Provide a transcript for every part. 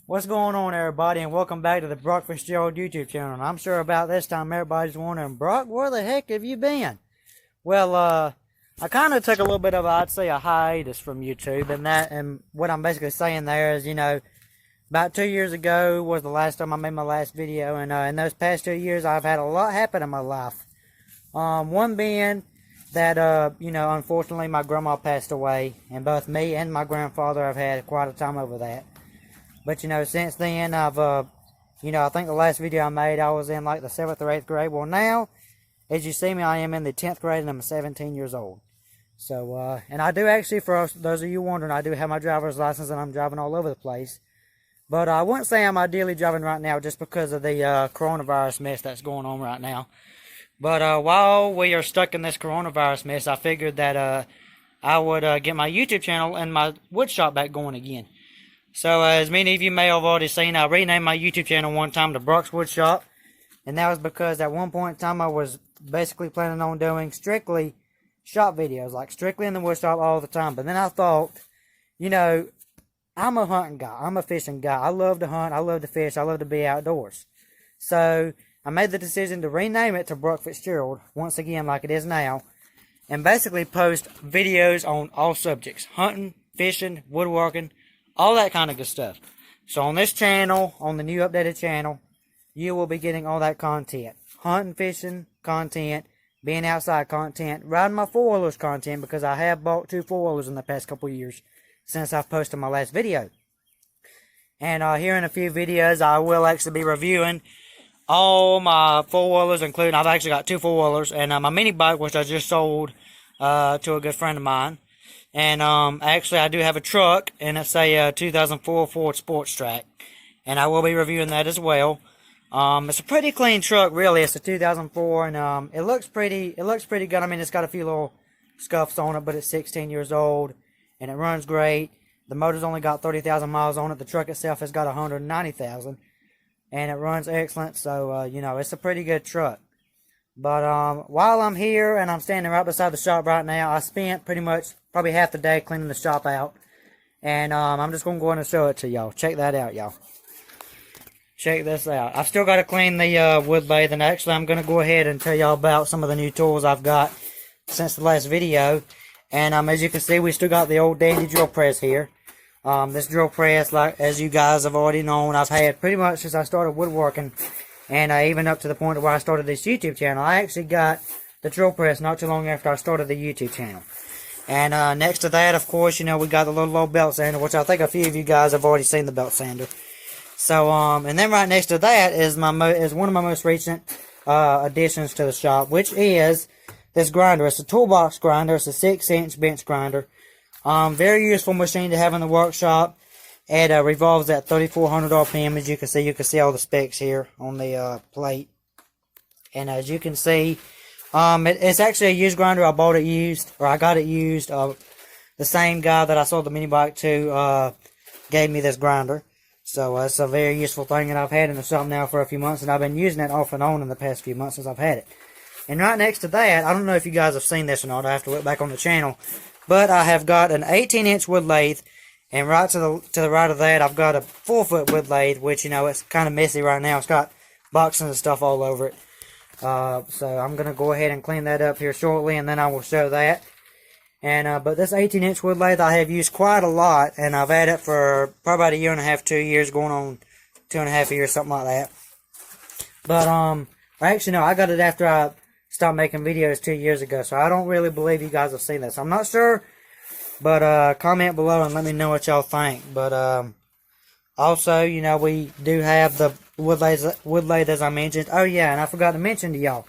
What's going on, everybody, and welcome back to the Brock Fitzgerald YouTube channel. And I'm sure about this time everybody's wondering, Brock, where the heck have you been? Well, I kind of took a little bit of, I'd say, a hiatus from YouTube, and what I'm basically saying there is, about 2 years ago was the last time I made my last video, and in those past 2 years, I've had a lot happen in my life. One being that, unfortunately, my grandma passed away, and both me and my grandfather have had quite a time over that. But, since then, I think the last video I made, I was in like the 7th or 8th grade. Well, now, as you see me, I am in the 10th grade and I'm 17 years old. So, and I do actually, for those of you wondering, I do have my driver's license and I'm driving all over the place. But I wouldn't say I'm ideally driving right now just because of the coronavirus mess that's going on right now. But while we are stuck in this coronavirus mess, I figured that I would get my YouTube channel and my wood shop back going again. So, as many of you may have already seen, I renamed my YouTube channel one time to Brock's Wood Shop. And that was because at one point in time I was basically planning on doing strictly shop videos, like strictly in the wood shop all the time. But then I thought, I'm a hunting guy, I'm a fishing guy. I love to hunt, I love to fish, I love to be outdoors. So, I made the decision to rename it to Brock Fitzgerald, once again like it is now. And basically post videos on all subjects. Hunting, fishing, woodworking, all that kind of good stuff. So on this channel, on the new updated channel, you will be getting all that content. Hunting, fishing content, being outside content, riding my four-wheelers content, because I have bought 2 four-wheelers in the past couple years since I've posted my last video. And here in a few videos, I will actually be reviewing all my four-wheelers, including, I've actually got 2 four-wheelers, and my mini bike, which I just sold to a good friend of mine. And actually, I do have a truck, and it's a 2004 Ford Sports Track, and I will be reviewing that as well. It's a pretty clean truck, really. It's a 2004, and it looks pretty. It looks pretty good. I mean, it's got a few little scuffs on it, but it's 16 years old, and it runs great. The motor's only got 30,000 miles on it. The truck itself has got 190,000, and it runs excellent. So it's a pretty good truck. But while I'm here and I'm standing right beside the shop right now, I spent pretty much probably half the day cleaning the shop out. And I'm just going to go in and show it to y'all. Check that out, y'all. Check this out. I've still got to clean the wood lathe. And actually, I'm going to go ahead and tell y'all about some of the new tools I've got since the last video. And as you can see, we still got the old dandy drill press here. This drill press, like as you guys have already known, I've had pretty much since I started woodworking. And even up to the point where I started this YouTube channel. I actually got the drill press not too long after I started the YouTube channel. And next to that, of course, we got the little old belt sander, which I think a few of you guys have already seen the belt sander. So, and then right next to that is one of my most recent additions to the shop, which is this grinder. It's a toolbox grinder. It's a 6-inch bench grinder. Very useful machine to have in the workshop. It revolves at 3,400 RPM, as you can see all the specs here on the plate. And as you can see, it's actually a used grinder. I bought it used, or I got it used. The same guy that I sold the mini bike to gave me this grinder. So it's a very useful thing that I've had in the shop now for a few months, and I've been using it off and on in the past few months since I've had it. And right next to that, I don't know if you guys have seen this or not. I have to look back on the channel. But I have got an 18-inch wood lathe. And right to the right of that, I've got a 4-foot wood lathe, which, it's kind of messy right now. It's got boxes and stuff all over it. So I'm going to go ahead and clean that up here shortly, and then I will show that. And but this 18-inch wood lathe I have used quite a lot, and I've had it for probably about 1.5 years, 2 years, going on 2.5 years, something like that. But actually, no, I got it after I stopped making videos 2 years ago, so I don't really believe you guys have seen this. I'm not sure. But comment below and let me know what y'all think. But also, we do have the wood lathe as I mentioned. Oh yeah, and I forgot to mention to y'all,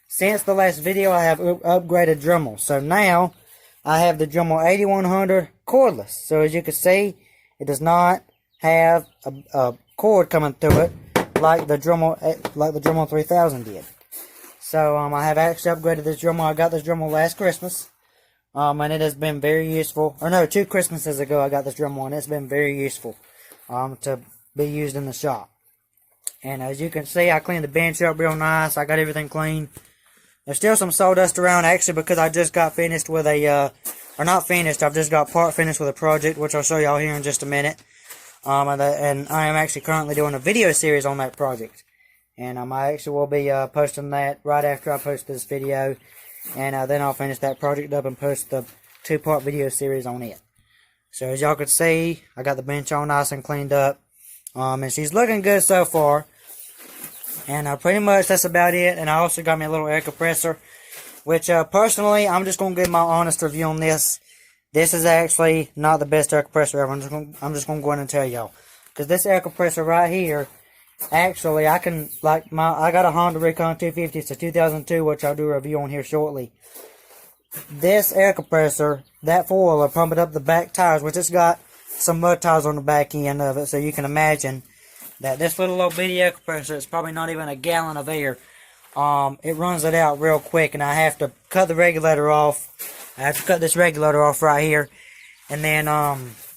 since the last video I have upgraded Dremel. So now I have the Dremel 8100 cordless. So as you can see, it does not have a cord coming through it like the Dremel 3000 did. So I have actually upgraded this Dremel. I got this Dremel last Christmas. And it has been very useful. Or no, 2 Christmases ago I got this Dremel, and it's been very useful to be used in the shop. And as you can see, I cleaned the bench up real nice. I got everything clean. There's still some sawdust around, actually, because I just got finished with a, or not finished, I've just got part finished with a project, which I'll show y'all here in just a minute. And I am actually currently doing a video series on that project. And I actually will be posting that right after I post this video. And then I'll finish that project up and post the 2-part video series on it. So as y'all can see, I got the bench all nice and cleaned up. And she's looking good so far. And pretty much that's about it. And I also got me a little air compressor, which personally, I'm just going to give my honest review on this. This is actually not the best air compressor ever. I'm just going to go in and tell y'all. Because this air compressor right here, actually, I got a Honda Recon 250. It's a 2002, which I'll do a review on here shortly. This air compressor, that four-wheeler, pumping up the back tires, which it's got some mud tires on the back end of it, so you can imagine that this little old bitty air compressor is probably not even a gallon of air. It runs it out real quick, and I have to cut the regulator off. I have to cut this regulator off right here, and then,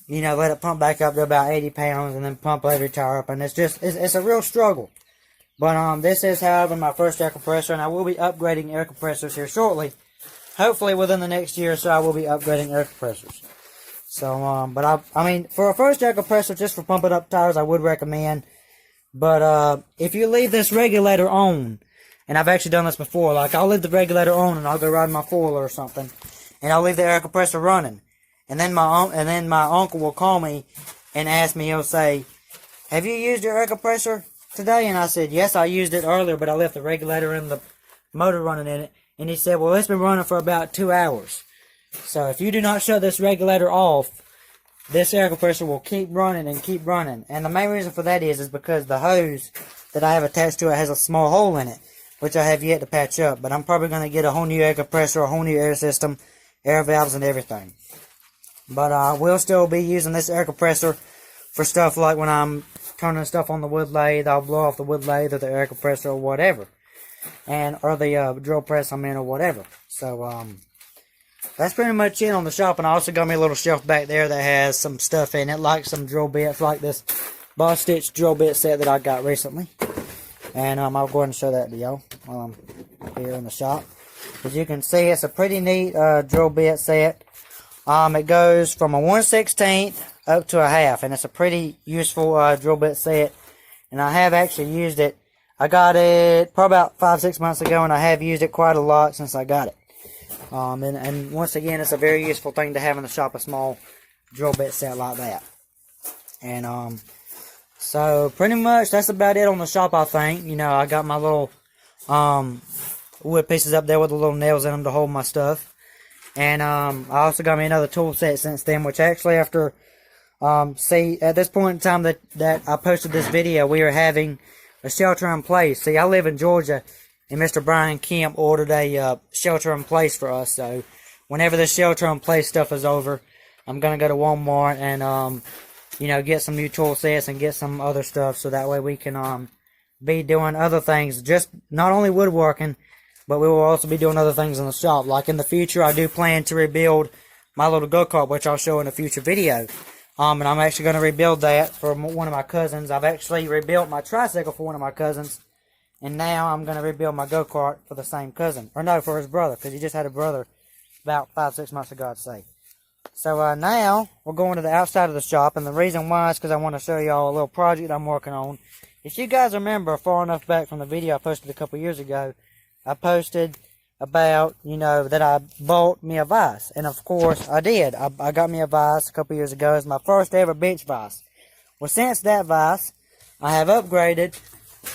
let it pump back up to about 80 pounds, and then pump every tire up, and it's a real struggle. But, this is, however, my first air compressor, and I will be upgrading air compressors here shortly. Hopefully, within the next year or so, I will be upgrading air compressors. So, but I mean, for a first air compressor, just for pumping up tires, I would recommend. But, if you leave this regulator on, and I've actually done this before, like, I'll leave the regulator on, and I'll go ride my four-wheeler or something, and I'll leave the air compressor running. And then my uncle will call me and ask me, he'll say, "Have you used your air compressor today?" And I said, "Yes, I used it earlier, but I left the regulator and the motor running in it." And he said, "Well, it's been running for about 2 hours. So if you do not shut this regulator off, this air compressor will keep running and keep running." And the main reason for that is because the hose that I have attached to it has a small hole in it, which I have yet to patch up. But I'm probably going to get a whole new air compressor, a whole new air system, air valves, and everything. But I will still be using this air compressor for stuff like when I'm turning stuff on the wood lathe. I'll blow off the wood lathe or the air compressor or whatever. Or the drill press I'm in or whatever. So, that's pretty much it on the shop. And I also got me a little shelf back there that has some stuff in it, like some drill bits, like this Boss Stitch drill bit set that I got recently. And I'll go ahead and show that to y'all while I'm here in the shop. As you can see, it's a pretty neat drill bit set. It goes from a 1/16 up to a half, and it's a pretty useful drill bit set. And I have actually used it. I got it probably about 5-6 months ago, and I have used it quite a lot since I got it. And once again, it's a very useful thing to have in the shop, a small drill bit set like that. And so pretty much that's about it on the shop, I think. I got my little wood pieces up there with the little nails in them to hold my stuff. And I also got me another tool set since then, which actually after at this point in time that I posted this video, we are having a shelter in place. See, I live in Georgia, and Mr. Brian Kemp ordered a shelter in place for us. So whenever the shelter in place stuff is over, I'm gonna go to Walmart and get some new tool sets and get some other stuff, so that way we can be doing other things, just not only woodworking, but we will also be doing other things in the shop. Like in the future, I do plan to rebuild my little go-kart, which I'll show in a future video. And I'm actually going to rebuild that for one of my cousins. I've actually rebuilt my tricycle for one of my cousins. And now I'm going to rebuild my go-kart for the same cousin. Or no, for his brother, because he just had a brother about 5-6 months ago, I'd say. So now we're going to the outside of the shop. And the reason why is because I want to show y'all a little project I'm working on. If you guys remember far enough back from the video I posted a couple years ago, I posted about, that I bought me a vise. And of course, I did. I got me a vise a couple years ago. It's my first ever bench vise. Well, since that vise, I have upgraded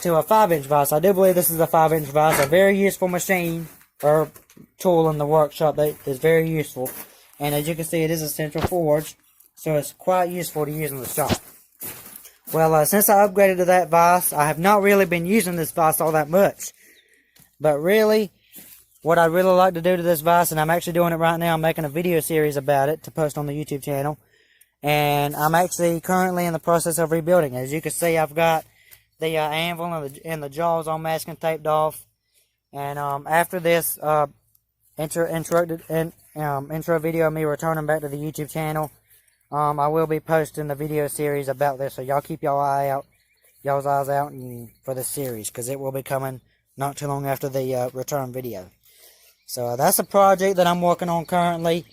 to a 5-inch vise. I do believe this is a 5-inch vise. A very useful machine or tool in the workshop that is very useful. And as you can see, it is a central forge. So it's quite useful to use in the shop. Well, since I upgraded to that vise, I have not really been using this vise all that much. But really, what I'd really like to do to this vise, and I'm actually doing it right now, I'm making a video series about it to post on the YouTube channel. And I'm actually currently in the process of rebuilding. As you can see, I've got the anvil and the jaws all masking taped off. And after this intro video of me returning back to the YouTube channel, I will be posting the video series about this. So y'all keep y'all's eyes out for this series, because it will be coming not too long after the return video. So that's a project that I'm working on currently.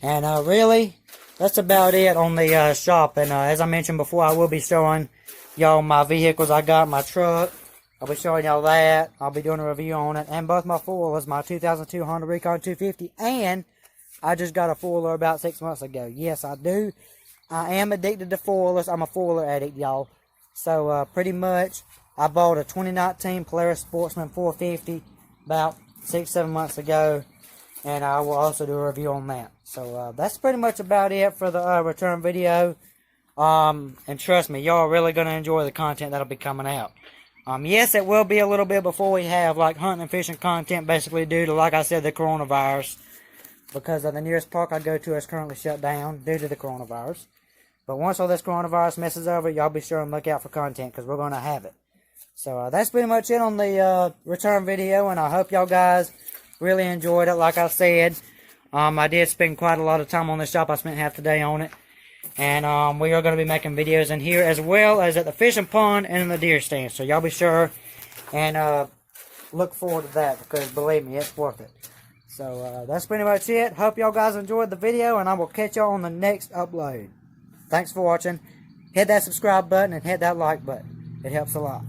And really, that's about it on the shop. And as I mentioned before, I will be showing y'all my vehicles I got, my truck. I'll be showing y'all that. I'll be doing a review on it. And both my four-wheelers, my 2002 Honda Recon 250. And I just got a four-wheeler about 6 months ago. Yes, I do. I am addicted to four-wheelers. I'm a four-wheeler addict, y'all. So, pretty much, I bought a 2019 Polaris Sportsman 450 about 6-7 months ago. And I will also do a review on that. So, that's pretty much about it for the return video. And trust me, y'all are really going to enjoy the content that'll be coming out. Yes, it will be a little bit before we have, like, hunting and fishing content, basically due to, like I said, the coronavirus. Because the nearest park I go to is currently shut down due to the coronavirus. But once all this coronavirus messes over, y'all be sure and look out for content, because we're going to have it. So, that's pretty much it on the return video, and I hope y'all guys really enjoyed it. Like I said, I did spend quite a lot of time on this shop. I spent half the day on it. And we are going to be making videos in here as well as at the fishing pond and in the deer stand. So y'all be sure and look forward to that, because believe me, it's worth it. So that's pretty much it. Hope y'all guys enjoyed the video, and I will catch y'all on the next upload. Thanks for watching. Hit that subscribe button and hit that like button. It helps a lot.